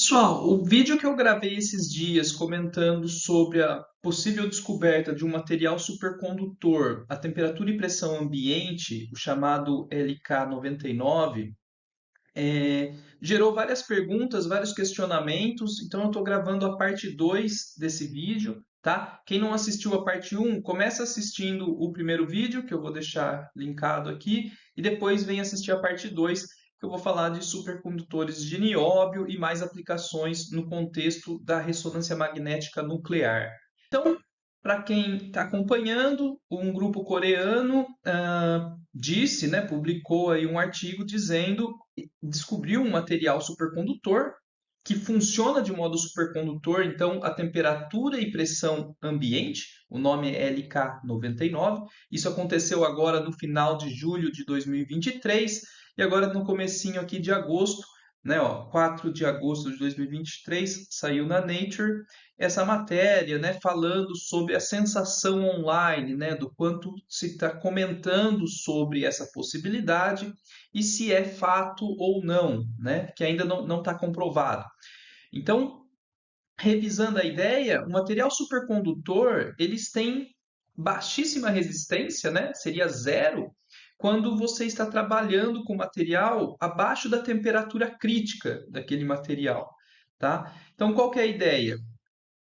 Pessoal, o vídeo que eu gravei esses dias comentando sobre a possível descoberta de um material supercondutor a temperatura e pressão ambiente, o chamado LK99, gerou várias perguntas, vários questionamentos, então eu estou gravando a parte 2 desse vídeo, tá? Quem não assistiu a parte um, começa assistindo o primeiro vídeo, que eu vou deixar linkado aqui, e depois vem assistir a parte 2, que eu vou falar de supercondutores de nióbio e mais aplicações no contexto da ressonância magnética nuclear. Então, para quem está acompanhando, um grupo coreano disse, né, publicou aí um artigo dizendo descobriu um material supercondutor que funciona de modo supercondutor, então a temperatura e pressão ambiente, o nome é LK99. Isso aconteceu agora no final de julho de 2023 e agora no comecinho aqui de agosto, né, ó, 4 de agosto de 2023, saiu na Nature essa matéria, né, falando sobre a sensação online, né, do quanto se está comentando sobre essa possibilidade e se é fato ou não, né, que ainda não está comprovado. Então, revisando a ideia, o material supercondutor, eles têm baixíssima resistência, né, seria zero, quando você está trabalhando com material abaixo da temperatura crítica daquele material, tá? Então, qual que é a ideia?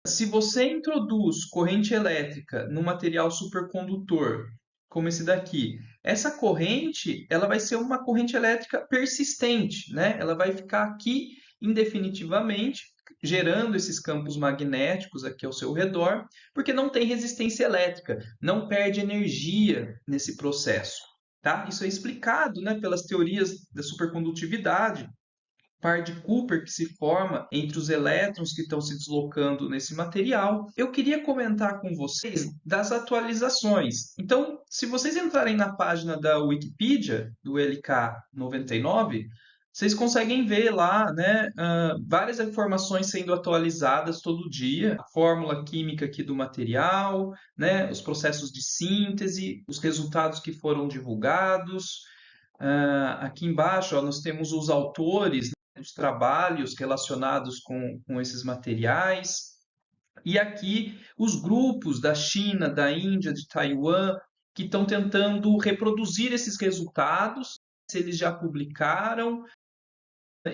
Se você introduz corrente elétrica no material supercondutor, como esse daqui, essa corrente ela vai ser uma corrente elétrica persistente, né? Ela vai ficar aqui indefinitivamente, gerando esses campos magnéticos aqui ao seu redor, porque não tem resistência elétrica, não perde energia nesse processo, tá? Isso é explicado, né, pelas teorias da supercondutividade, par de Cooper que se forma entre os elétrons que estão se deslocando nesse material. Eu queria comentar com vocês das atualizações. Então, se vocês entrarem na página da Wikipedia, do LK99, vocês conseguem ver lá, né, várias informações sendo atualizadas todo dia, a fórmula química aqui do material, né, os processos de síntese, os resultados que foram divulgados. Aqui embaixo, ó, nós temos os autores, os trabalhos relacionados com esses materiais. E aqui os grupos da China, da Índia, de Taiwan, que estão tentando reproduzir esses resultados, se eles já publicaram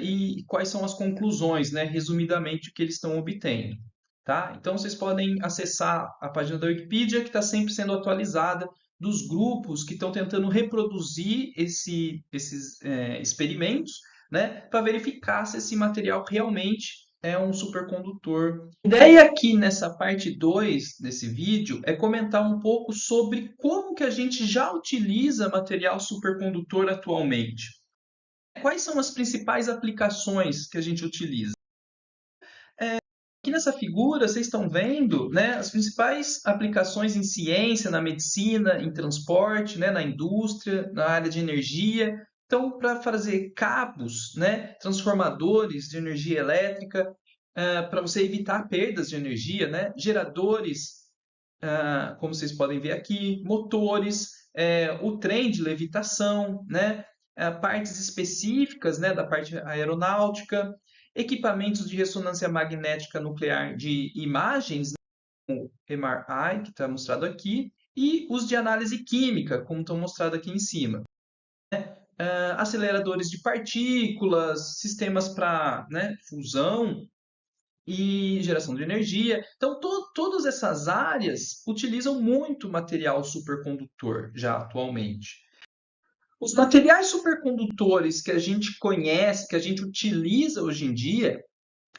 e quais são as conclusões, né, resumidamente, o que eles estão obtendo. Tá? Então, vocês podem acessar a página da Wikipedia, que está sempre sendo atualizada, dos grupos que estão tentando reproduzir esses experimentos, né, para verificar se esse material realmente é um supercondutor. A ideia aqui nessa parte 2 desse vídeo é comentar um pouco sobre como que a gente já utiliza material supercondutor atualmente. Quais são as principais aplicações que a gente utiliza? Aqui nessa figura, vocês estão vendo, né, as principais aplicações em ciência, na medicina, em transporte, né, na indústria, na área de energia. Então, para fazer cabos, né, transformadores de energia elétrica, para você evitar perdas de energia, né, geradores, como vocês podem ver aqui, motores, o trem de levitação, né, partes específicas, né, da parte aeronáutica, equipamentos de ressonância magnética nuclear de imagens, né, como MRI, que está mostrado aqui, e os de análise química, como estão mostrados aqui em cima. Aceleradores de partículas, sistemas para, né, fusão e geração de energia. Então, todas essas áreas utilizam muito material supercondutor já atualmente. Os materiais supercondutores que a gente conhece, que a gente utiliza hoje em dia,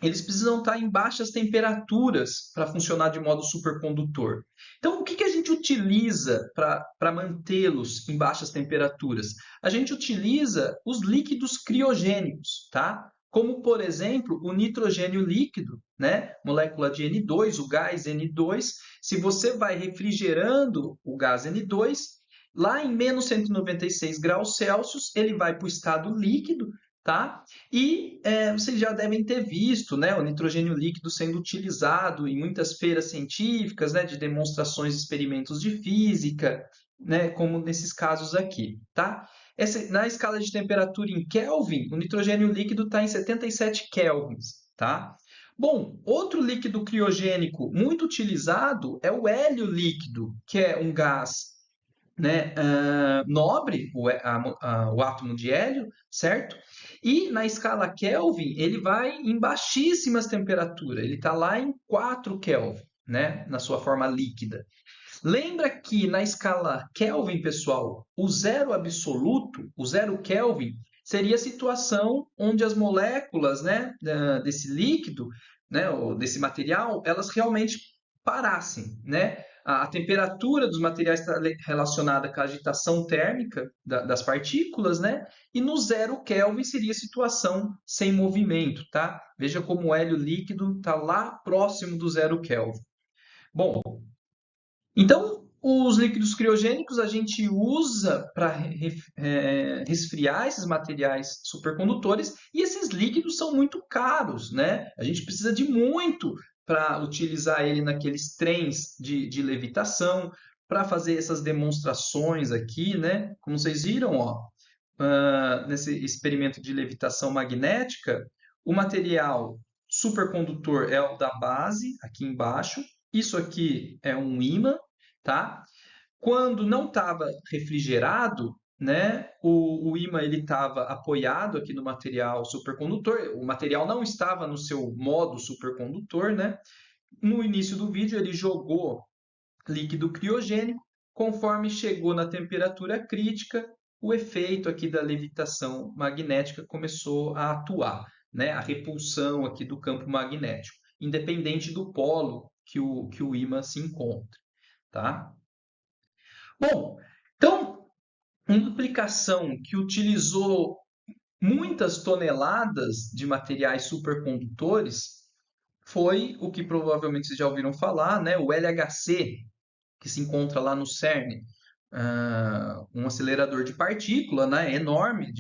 eles precisam estar em baixas temperaturas para funcionar de modo supercondutor. Então, o que a gente utiliza para mantê-los em baixas temperaturas? A gente utiliza os líquidos criogênicos, tá? Como, por exemplo, o nitrogênio líquido, né? Molécula de N2, o gás N2. Se você vai refrigerando o gás N2, lá em menos 196 graus Celsius, ele vai para o estado líquido, tá? E vocês já devem ter visto, né, o nitrogênio líquido sendo utilizado em muitas feiras científicas, né, de demonstrações de experimentos de física, né, como nesses casos aqui, tá? Na escala de temperatura em Kelvin, o nitrogênio líquido está em 77 kelvins. tá? Bom, outro líquido criogênico muito utilizado é o hélio líquido, que é um gás, né, nobre, o átomo de hélio, certo? E na escala Kelvin, ele vai em baixíssimas temperaturas, ele está lá em 4 Kelvin, né, na sua forma líquida. Lembra que na escala Kelvin, pessoal, o zero absoluto, o zero Kelvin, seria a situação onde as moléculas, né, desse líquido, né, ou desse material, elas realmente parassem, né? A temperatura dos materiais está relacionada com a agitação térmica das partículas, né? E no zero Kelvin seria a situação sem movimento, tá? Veja como o hélio líquido está lá próximo do zero Kelvin. Bom, então, os líquidos criogênicos a gente usa para resfriar esses materiais supercondutores e esses líquidos são muito caros, né? A gente precisa de muito para utilizar ele naqueles trens de levitação, para fazer essas demonstrações aqui, né? Como vocês viram, ó, nesse experimento de levitação magnética, o material supercondutor é o da base, aqui embaixo. Isso aqui é um ímã, tá? Quando não estava refrigerado, né, o ímã ele estava apoiado aqui no material supercondutor, o material não estava no seu modo supercondutor, né? No início do vídeo ele jogou líquido criogênico, conforme chegou na temperatura crítica, o efeito aqui da levitação magnética começou a atuar, né? A repulsão aqui do campo magnético, independente do polo que o ímã se encontra, tá? Bom, então, uma aplicação que utilizou muitas toneladas de materiais supercondutores foi o que provavelmente vocês já ouviram falar, né? O LHC, que se encontra lá no CERN, um acelerador de partícula, né, enorme,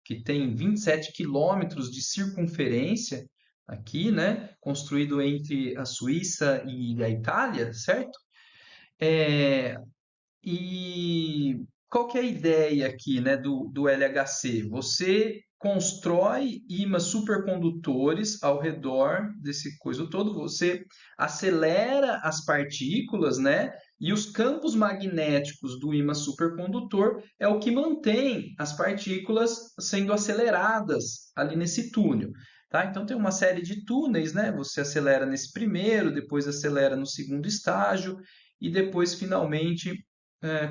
que tem 27 quilômetros de circunferência aqui, né, construído entre a Suíça e a Itália, certo? É, e qual que é a ideia aqui, né, do LHC? Você constrói ímãs supercondutores ao redor desse coisa todo, você acelera as partículas, né? E os campos magnéticos do ímã supercondutor é o que mantém as partículas sendo aceleradas ali nesse túnel. Tá? Então tem uma série de túneis, né? Você acelera nesse primeiro, depois acelera no segundo estágio e depois finalmente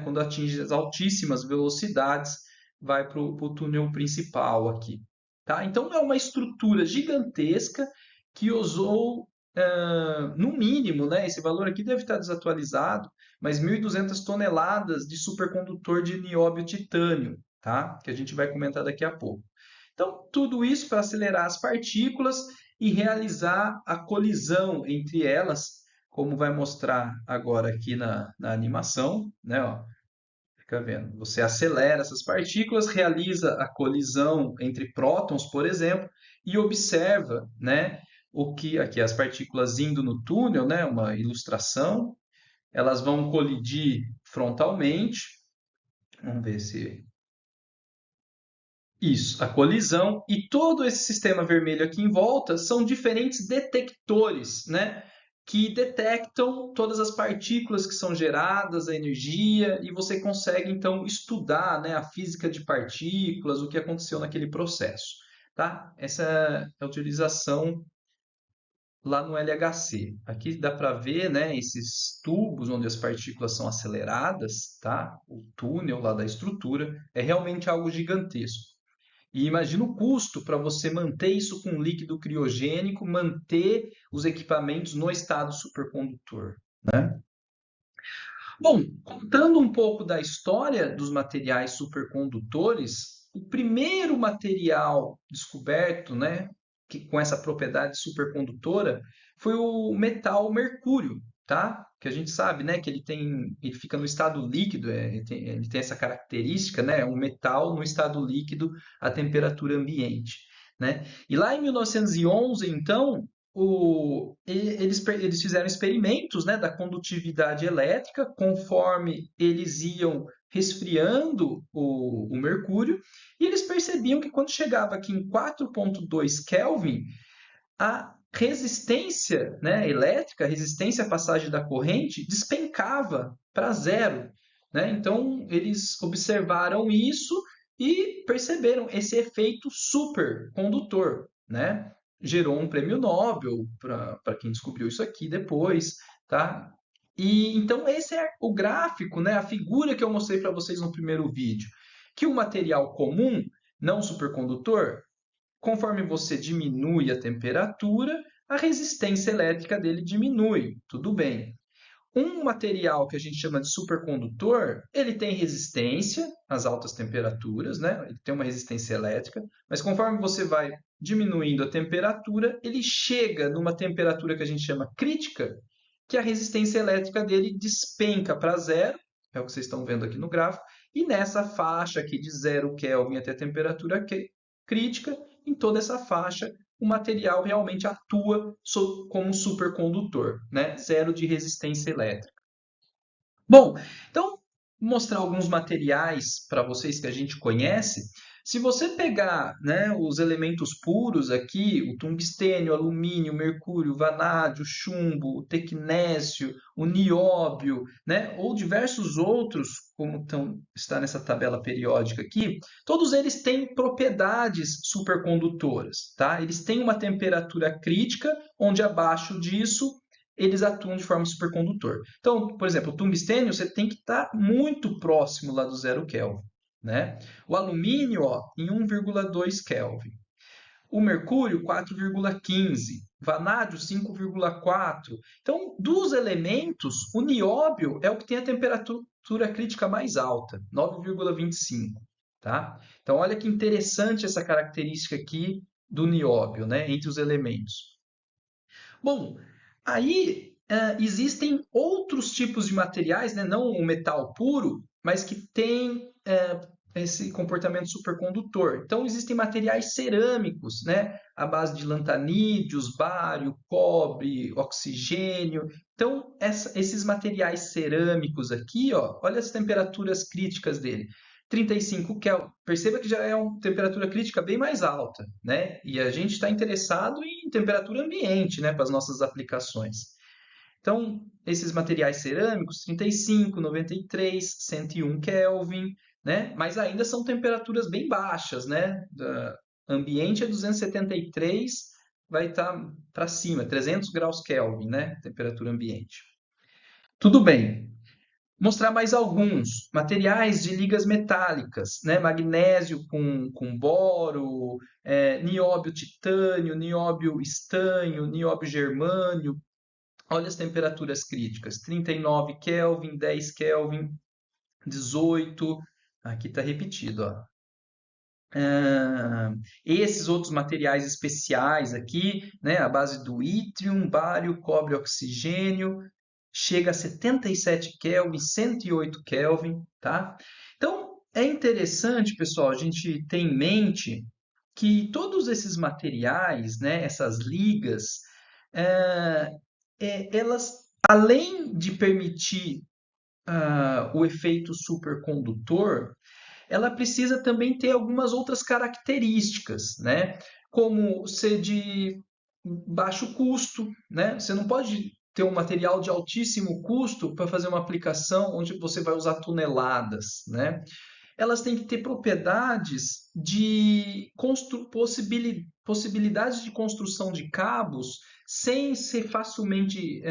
quando atinge as altíssimas velocidades, vai para o túnel principal aqui. Tá? Então, é uma estrutura gigantesca que usou, no mínimo, né, esse valor aqui deve estar desatualizado, mas 1.200 toneladas de supercondutor de nióbio titânio, tá? Que a gente vai comentar daqui a pouco. Então, tudo isso para acelerar as partículas e realizar a colisão entre elas, como vai mostrar agora aqui na animação, né? Ó, fica vendo. Você acelera essas partículas, realiza a colisão entre prótons, por exemplo, e observa, né? O que aqui as partículas indo no túnel, né? Uma ilustração, elas vão colidir frontalmente. Vamos ver se isso, a colisão e todo esse sistema vermelho aqui em volta são diferentes detectores, né? Que detectam todas as partículas que são geradas, a energia, e você consegue então estudar, né, a física de partículas, o que aconteceu naquele processo, tá? Essa é a utilização lá no LHC. Aqui dá para ver, né, esses tubos onde as partículas são aceleradas, tá? O túnel lá da estrutura é realmente algo gigantesco. E imagina o custo para você manter isso com líquido criogênico, manter os equipamentos no estado supercondutor, né? Bom, contando um pouco da história dos materiais supercondutores, o primeiro material descoberto, né, com essa propriedade supercondutora foi o metal mercúrio, tá? Que a gente sabe, né, que ele fica no estado líquido, ele tem essa característica, né, um metal no estado líquido à temperatura ambiente, né? E lá em 1911, então, eles fizeram experimentos, né, da condutividade elétrica conforme eles iam resfriando o mercúrio, e eles percebiam que quando chegava aqui em 4,2 Kelvin, a resistência, né, elétrica, a resistência à passagem da corrente, despencava para zero, né? Então, eles observaram isso e perceberam esse efeito supercondutor, né? Gerou um prêmio Nobel para quem descobriu isso aqui depois, tá? E então esse é o gráfico, né, a figura que eu mostrei para vocês no primeiro vídeo, que o material comum, não supercondutor, conforme você diminui a temperatura, a resistência elétrica dele diminui, tudo bem. Um material que a gente chama de supercondutor, ele tem resistência às altas temperaturas, né? Ele tem uma resistência elétrica, mas conforme você vai diminuindo a temperatura, ele chega numa temperatura que a gente chama crítica, que a resistência elétrica dele despenca para zero, é o que vocês estão vendo aqui no gráfico, e nessa faixa aqui de 0 Kelvin até a temperatura crítica, em toda essa faixa, o material realmente atua como supercondutor, né? Zero de resistência elétrica. Bom, então, vou mostrar alguns materiais para vocês que a gente conhece. Se você pegar, né, os elementos puros aqui, o tungstênio, alumínio, mercúrio, vanádio, chumbo, o tecnésio, o nióbio, né, ou diversos outros, como está nessa tabela periódica aqui, todos eles têm propriedades supercondutoras, tá? Eles têm uma temperatura crítica, onde abaixo disso eles atuam de forma supercondutor. Então, por exemplo, o tungstênio você tem que estar muito próximo lá do 0 Kelvin, né? O alumínio, ó, em 1,2 Kelvin. O mercúrio, 4,15. Vanádio, 5,4. Então, dos elementos, o nióbio é o que tem a temperatura crítica mais alta, 9,25. Tá? Então, olha que interessante essa característica aqui do nióbio, né, entre os elementos. Bom, aí existem outros tipos de materiais, né, não o metal puro, mas que têm esse comportamento supercondutor. Então, existem materiais cerâmicos, né, à base de lantanídeos, bário, cobre, oxigênio. Então, esses materiais cerâmicos aqui, ó, olha as temperaturas críticas dele. 35 Kelvin. Perceba que já é uma temperatura crítica bem mais alta, né? E a gente está interessado em temperatura ambiente, né, para as nossas aplicações. Então, esses materiais cerâmicos, 35, 93, 101 Kelvin, né? Mas ainda são temperaturas bem baixas, né? Ambiente é 273, vai estar para cima, 300 graus Kelvin, né? Temperatura ambiente. Tudo bem. Mostrar mais alguns materiais de ligas metálicas, né? Magnésio com boro, nióbio titânio, nióbio estanho, nióbio germânio. Olha as temperaturas críticas: 39 Kelvin, 10 Kelvin, 18. Aqui está repetido, ó. Esses outros materiais especiais aqui, né, à base do ítrium, bário, cobre, oxigênio, chega a 77 Kelvin, 108 Kelvin, tá? Então, é interessante, pessoal, a gente ter em mente que todos esses materiais, né, essas ligas, elas, além de permitir o efeito supercondutor, ela precisa também ter algumas outras características, né? Como ser de baixo custo, né? Você não pode ter um material de altíssimo custo para fazer uma aplicação onde você vai usar toneladas, né? Elas têm que ter propriedades de possibilidades de construção de cabos sem ser facilmente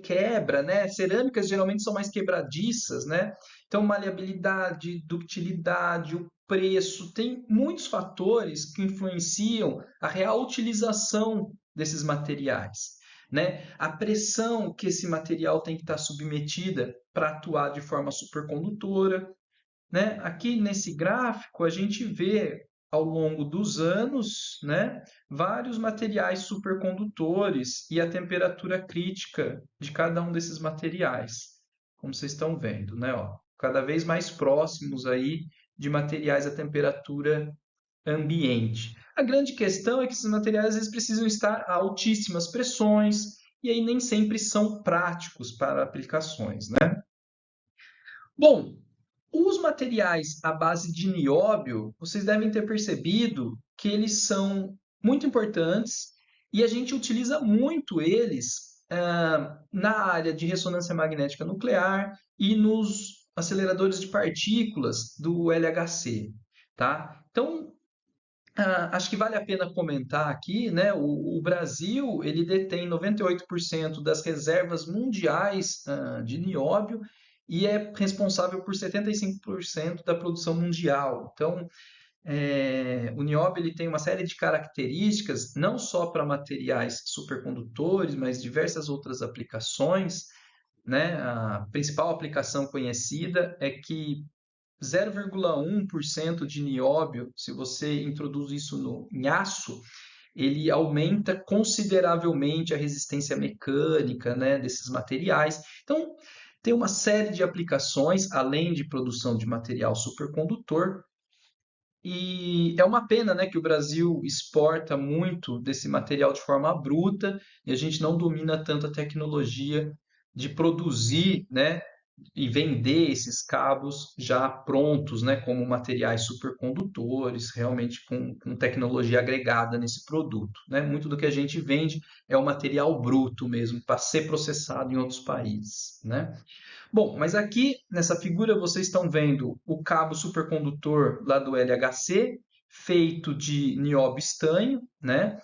quebra, né? Cerâmicas geralmente são mais quebradiças, né? Então, maleabilidade, ductilidade, o preço, tem muitos fatores que influenciam a real utilização desses materiais, né? A pressão que esse material tem que estar submetida para atuar de forma supercondutora, né? Aqui nesse gráfico a gente vê ao longo dos anos, né, vários materiais supercondutores e a temperatura crítica de cada um desses materiais, como vocês estão vendo, né, ó, cada vez mais próximos aí de materiais a temperatura ambiente. A grande questão é que esses materiais às vezes precisam estar a altíssimas pressões e aí nem sempre são práticos para aplicações, né? Bom, os materiais à base de nióbio, vocês devem ter percebido que eles são muito importantes e a gente utiliza muito eles na área de ressonância magnética nuclear e nos aceleradores de partículas do LHC, tá? Então, acho que vale a pena comentar aqui, né? O Brasil ele detém 98% das reservas mundiais de nióbio e é responsável por 75% da produção mundial. Então, o nióbio ele tem uma série de características, não só para materiais supercondutores, mas diversas outras aplicações, né? A principal aplicação conhecida é que 0,1% de nióbio, se você introduz isso em aço, ele aumenta consideravelmente a resistência mecânica, né, desses materiais. Então, tem uma série de aplicações, além de produção de material supercondutor, e é uma pena, né, que o Brasil exporta muito desse material de forma bruta e a gente não domina tanto a tecnologia de produzir, né, e vender esses cabos já prontos, né, como materiais supercondutores, realmente com tecnologia agregada nesse produto, né? Muito do que a gente vende é o material bruto mesmo, para ser processado em outros países, né? Bom, mas aqui nessa figura vocês estão vendo o cabo supercondutor lá do LHC, feito de nióbio estanho, né?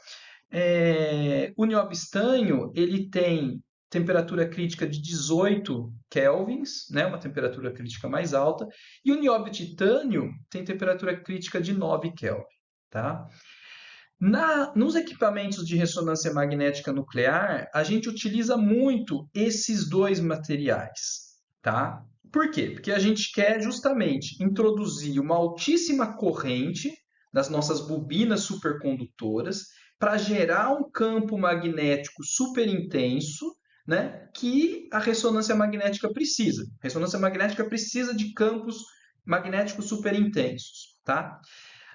O nióbio estanho ele tem temperatura crítica de 18 kelvins, né? Uma temperatura crítica mais alta, e o nióbio titânio tem temperatura crítica de 9 kelvin, tá? Nos equipamentos de ressonância magnética nuclear, a gente utiliza muito esses dois materiais, tá? Por quê? Porque a gente quer justamente introduzir uma altíssima corrente nas nossas bobinas supercondutoras para gerar um campo magnético super intenso, né? Que a ressonância magnética precisa. A ressonância magnética precisa de campos magnéticos super intensos, tá?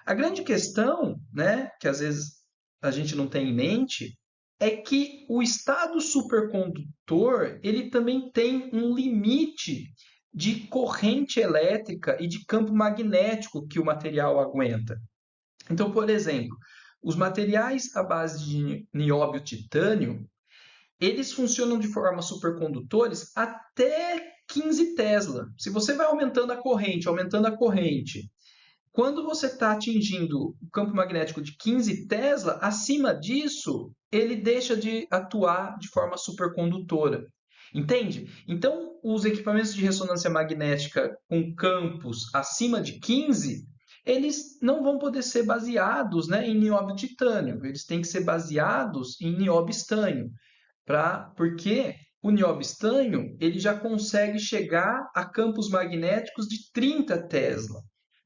A grande questão, né, que às vezes a gente não tem em mente, é que o estado supercondutor ele também tem um limite de corrente elétrica e de campo magnético que o material aguenta. Então, por exemplo, os materiais à base de nióbio titânio, eles funcionam de forma supercondutores até 15 Tesla. Se você vai aumentando a corrente, quando você está atingindo o campo magnético de 15 Tesla, acima disso, ele deixa de atuar de forma supercondutora. Entende? Então, os equipamentos de ressonância magnética com campos acima de 15, eles não vão poder ser baseados, né, em nióbio titânio. Eles têm que ser baseados em nióbio estanho, porque o nióbio estanho ele já consegue chegar a campos magnéticos de 30 Tesla.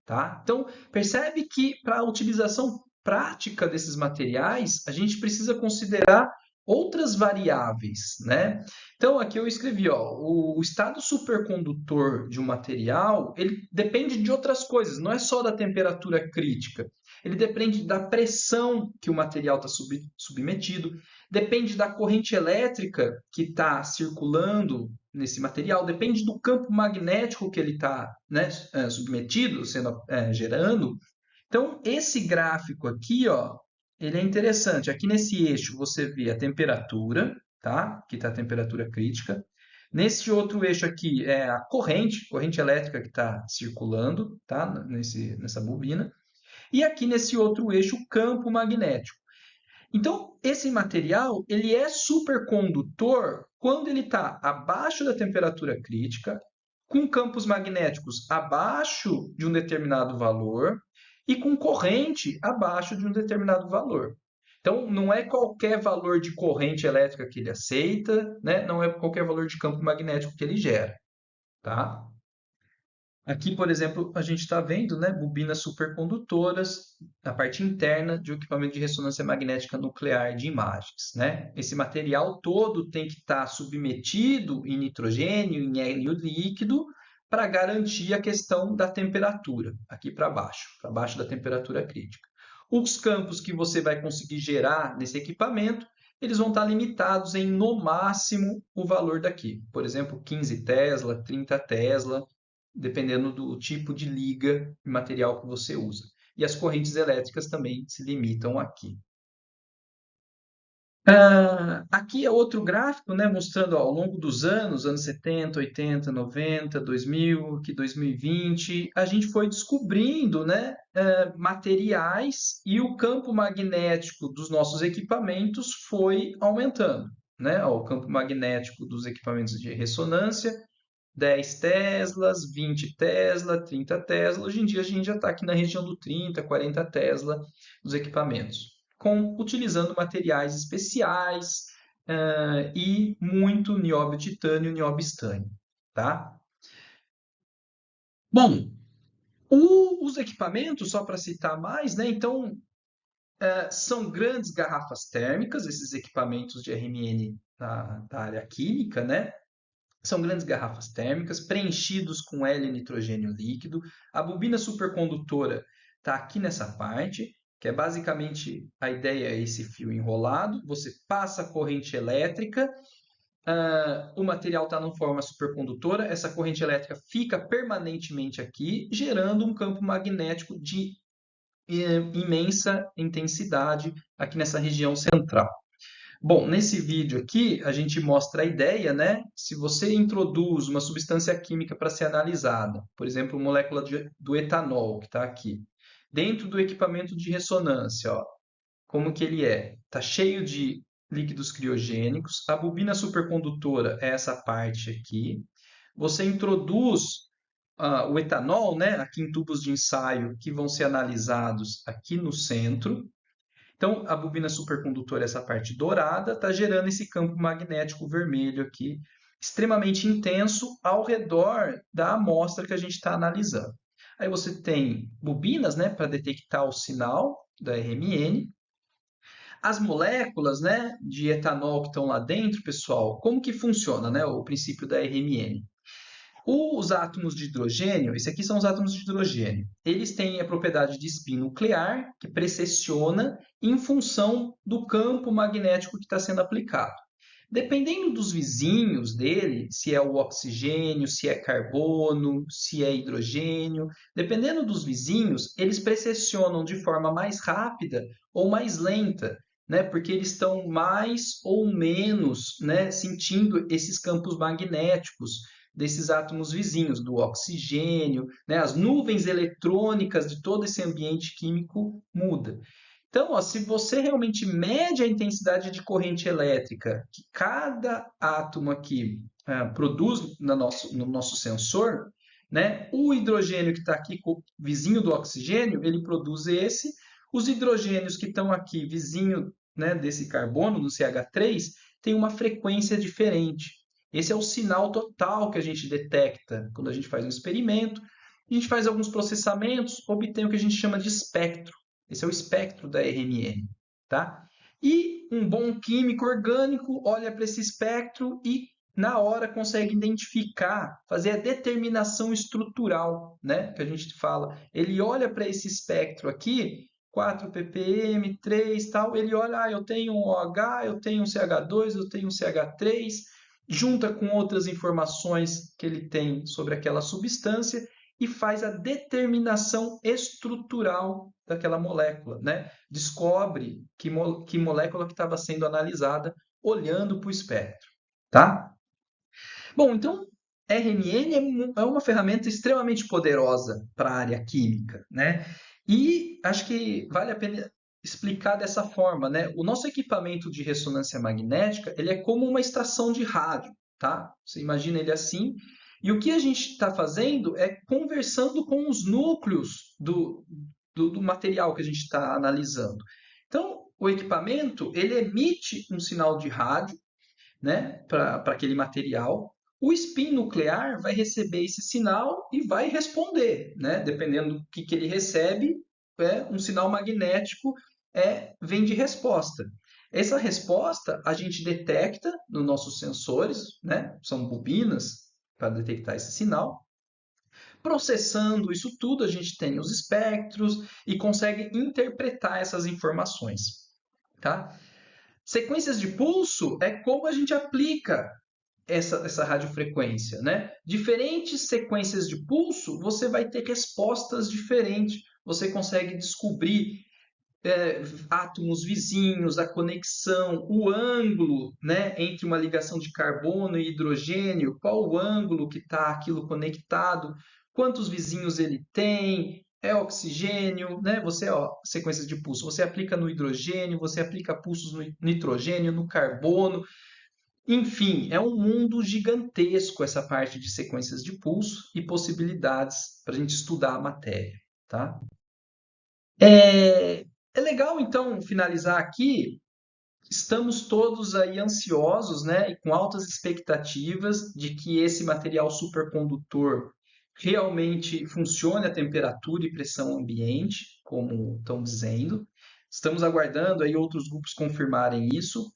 Tá? Então, percebe que para a utilização prática desses materiais, a gente precisa considerar outras variáveis, né? Então, aqui eu escrevi, ó, o estado supercondutor de um material, ele depende de outras coisas, não é só da temperatura crítica. Ele depende da pressão que o material está submetido, depende da corrente elétrica que está circulando nesse material, depende do campo magnético que ele está, né, submetido, gerando. Então, esse gráfico aqui, ó, ele é interessante. Aqui nesse eixo você vê a temperatura, tá? Que está a temperatura crítica. Nesse outro eixo aqui é a corrente elétrica que está circulando, tá? Nessa bobina. E aqui nesse outro eixo, o campo magnético. Então, esse material ele é supercondutor quando ele está abaixo da temperatura crítica, com campos magnéticos abaixo de um determinado valor e com corrente abaixo de um determinado valor. Então, não é qualquer valor de corrente elétrica que ele aceita, né? Não é qualquer valor de campo magnético que ele gera, tá? Aqui, por exemplo, a gente está vendo, né, bobinas supercondutoras na parte interna de um equipamento de ressonância magnética nuclear de imagens, né? Esse material todo tem que estar submetido em nitrogênio, em hélio líquido, para garantir a questão da temperatura, aqui para baixo da temperatura crítica. Os campos que você vai conseguir gerar nesse equipamento, eles vão estar limitados em, no máximo, o valor daqui. Por exemplo, 15 Tesla, 30 Tesla, dependendo do tipo de liga e material que você usa. E as correntes elétricas também se limitam aqui. Aqui é outro gráfico, né, mostrando ó, ao longo dos anos 70, 80, 90, 2000, aqui 2020, a gente foi descobrindo, né, materiais e o campo magnético dos nossos equipamentos foi aumentando, né? Ó, o campo magnético dos equipamentos de ressonância, 10 Teslas, 20 Tesla, 30 Tesla. Hoje em dia a gente já está aqui na região do 30, 40 Tesla dos equipamentos, utilizando materiais especiais e muito nióbio titânio e nióbio estânio, tá? Bom, os equipamentos, só para citar mais, né? Então, são grandes garrafas térmicas, esses equipamentos de RMN da área química, né? São grandes garrafas térmicas preenchidos com hélio e nitrogênio líquido. A bobina supercondutora está aqui nessa parte, que é basicamente a ideia é esse fio enrolado. Você passa a corrente elétrica, o material está na forma supercondutora, essa corrente elétrica fica permanentemente aqui, gerando um campo magnético de imensa intensidade aqui nessa região central. Bom, nesse vídeo aqui a gente mostra a ideia, né? Se você introduz uma substância química para ser analisada, por exemplo, molécula do etanol, que está aqui, dentro do equipamento de ressonância, ó, como que ele é? Está cheio de líquidos criogênicos, a bobina supercondutora é essa parte aqui. Você introduz o etanol, né, aqui em tubos de ensaio que vão ser analisados aqui no centro. Então, a bobina supercondutora, essa parte dourada, está gerando esse campo magnético vermelho aqui, extremamente intenso ao redor da amostra que a gente está analisando. Aí você tem bobinas, né, para detectar o sinal da RMN. As moléculas, né, de etanol que estão lá dentro, pessoal, como que funciona, né, o princípio da RMN? Os átomos de hidrogênio, esses aqui são os átomos de hidrogênio, eles têm a propriedade de spin nuclear, que precessiona em função do campo magnético que está sendo aplicado. Dependendo dos vizinhos dele, se é o oxigênio, se é carbono, se é hidrogênio, dependendo dos vizinhos, eles precessionam de forma mais rápida ou mais lenta, né? Porque eles estão mais ou menos, né, sentindo esses campos magnéticos desses átomos vizinhos, do oxigênio, né? As nuvens eletrônicas de todo esse ambiente químico muda. Então, ó, se você realmente mede a intensidade de corrente elétrica que cada átomo aqui produz no nosso sensor, né? O hidrogênio que está aqui vizinho do oxigênio, ele produz esse. Os hidrogênios que estão aqui vizinho, né, desse carbono, do CH3, tem uma frequência diferente. Esse é o sinal total que a gente detecta quando a gente faz um experimento. A gente faz alguns processamentos, obtém o que a gente chama de espectro. Esse é o espectro da RMN, tá? E um bom químico orgânico olha para esse espectro e na hora consegue identificar, fazer a determinação estrutural, né, que a gente fala. Ele olha para esse espectro aqui, 4 ppm, 3, tal, ele olha, eu tenho um OH, eu tenho um CH2, eu tenho um CH3, junta com outras informações que ele tem sobre aquela substância e faz a determinação estrutural daquela molécula, né? Descobre que molécula que estava sendo analisada olhando para o espectro, tá? Bom, então RNN é uma ferramenta extremamente poderosa para a área química, né? E acho que vale a pena explicar dessa forma, né? O nosso equipamento de ressonância magnética, ele é como uma estação de rádio, tá? Você imagina ele assim. E o que a gente está fazendo é conversando com os núcleos do material que a gente está analisando. Então, o equipamento, ele emite um sinal de rádio, né, para aquele material. O spin nuclear vai receber esse sinal e vai responder, né? Dependendo do que ele recebe, um sinal magnético vem de resposta. Essa resposta a gente detecta nos nossos sensores, né? São bobinas para detectar esse sinal. Processando isso tudo, a gente tem os espectros e consegue interpretar essas informações, tá? Sequências de pulso é como a gente aplica essa radiofrequência, né? Diferentes sequências de pulso, você vai ter respostas diferentes. Você consegue descobrir átomos vizinhos, a conexão, o ângulo, né, entre uma ligação de carbono e hidrogênio, qual o ângulo que está aquilo conectado, quantos vizinhos ele tem, é oxigênio, né? Você, ó, sequências de pulso, você aplica no hidrogênio, você aplica pulsos no nitrogênio, no carbono, enfim, é um mundo gigantesco essa parte de sequências de pulso e possibilidades para a gente estudar a matéria, tá? É, é legal, então, finalizar aqui. Estamos todos aí ansiosos, né, e com altas expectativas de que esse material supercondutor realmente funcione a temperatura e pressão ambiente, como estão dizendo. Estamos aguardando aí outros grupos confirmarem isso.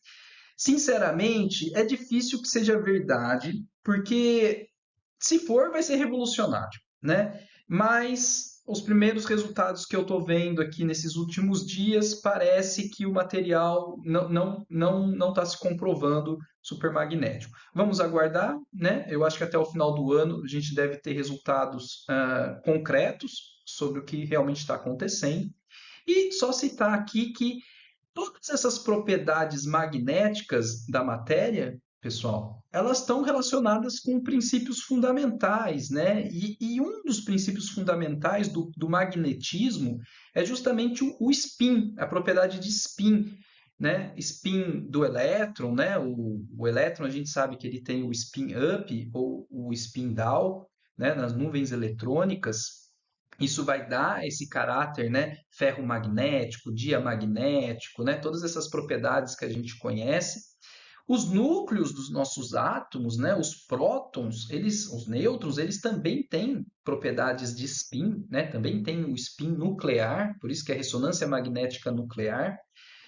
Sinceramente, é difícil que seja verdade, porque se for, vai ser revolucionário, né? Mas os primeiros resultados que eu estou vendo aqui nesses últimos dias parece que o material não está se comprovando supermagnético. Vamos aguardar, né? Eu acho que até o final do ano a gente deve ter resultados concretos sobre o que realmente está acontecendo. E só citar aqui que todas essas propriedades magnéticas da matéria, pessoal, elas estão relacionadas com princípios fundamentais, né? E um dos princípios fundamentais do magnetismo é justamente o spin, a propriedade de spin, né? Spin do elétron, né? O elétron a gente sabe que ele tem o spin up ou o spin down, né? Nas nuvens eletrônicas. Isso vai dar esse caráter, né, ferromagnético, diamagnético, né, todas essas propriedades que a gente conhece. Os núcleos dos nossos átomos, né, os prótons, os nêutrons, eles também têm propriedades de spin, né, também têm o spin nuclear, por isso que é ressonância magnética nuclear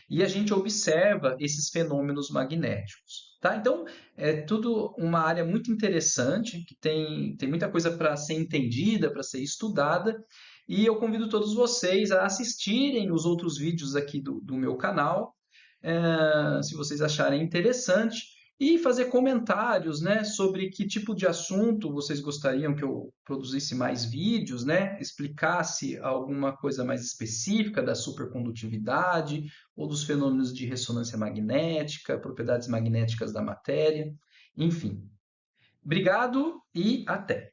e a gente observa esses fenômenos magnéticos. Tá? Então, é tudo uma área muito interessante, que tem muita coisa para ser entendida, para ser estudada, e eu convido todos vocês a assistirem os outros vídeos aqui do meu canal, se vocês acharem interessante, e fazer comentários, né, sobre que tipo de assunto vocês gostariam que eu produzisse mais vídeos, né, explicasse alguma coisa mais específica da supercondutividade ou dos fenômenos de ressonância magnética, propriedades magnéticas da matéria, enfim. Obrigado e até!